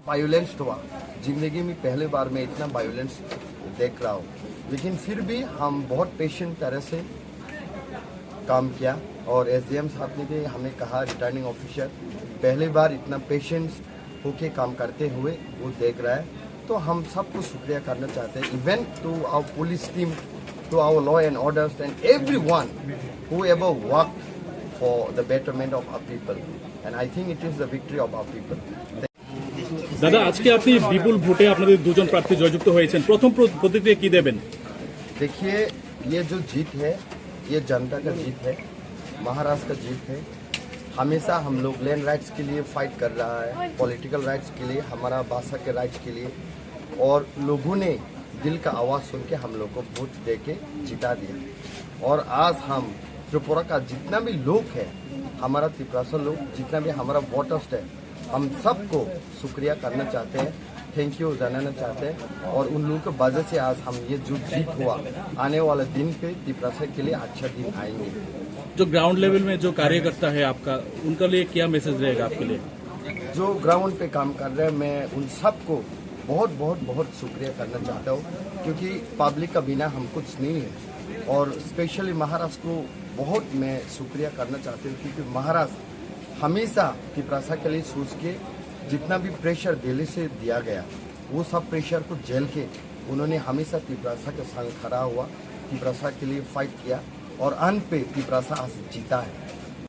Violence हुआ। जिंदगी में पहली बार मैं इतना वायोलेंस देख रहा हूँ, लेकिन फिर भी हम बहुत पेशेंट तरह से काम किया। और एसडीएम साहब ने भी हमें कहा, रिटर्निंग ऑफिसर पहली बार इतना पेशेंस होके काम करते हुए वो देख रहा है, तो हम सबको शुक्रिया करना चाहते हैं। Even to our police team, to our law and orders and everyone who ever work for the betterment of our people, and I think it is the victory of our people. দাদা, আজকে আপনি বিপুল ভোটে আপনাদের দুজন প্রার্থী জয়যুক্ত হয়েছেন, প্রথম প্রতিক্রিয়া কি দেবেন? देखिए, ये जो जीत है ये जनता का जीत है, महाराष्ट्र का जीत है। हमेशा हम लोग लैंड राइट्स के लिए फाइट कर रहा है, पॉलिटिकल राइट्स के लिए, हमारा भाषा के राइट्स के लिए, और लोगों ने दिल का आवाज़ सुन के हम लोग को वोट दे के जिता दिया। और आज हम त्रिपुरा का जितना भी लोग है, हमारा त्रिपुरा लोग जितना भी हमारा वोटर्स है, हम सबको शुक्रिया करना चाहते हैं, थैंक यू जानना चाहते हैं। और उन लोगों की वजह से आज हम ये जो जीत हुआ, आने वाले दिन पे त्रिपुरा के लिए अच्छा दिन आएंगे। जो ग्राउंड लेवल में जो कार्यकर्ता है आपका, उनके लिए क्या मैसेज रहेगा आपके लिए? जो ग्राउंड पे काम कर रहे हैं, मैं उन सबको बहुत बहुत बहुत शुक्रिया करना चाहता हूँ, क्योंकि पब्लिक का बिना हम कुछ नहीं है। और स्पेशली महाराष्ट्र को बहुत मैं शुक्रिया करना चाहती हूँ, क्योंकि महाराष्ट्र हमेशा त्रिपुरा के लिए सोच के जितना भी प्रेशर दिल्ली से दिया गया, वो सब प्रेशर को झेल के उन्होंने हमेशा त्रिपुरा के संग खड़ा हुआ, त्रिपुरा के लिए फाइट किया, और अंत पे त्रिपुरा आज जीता है।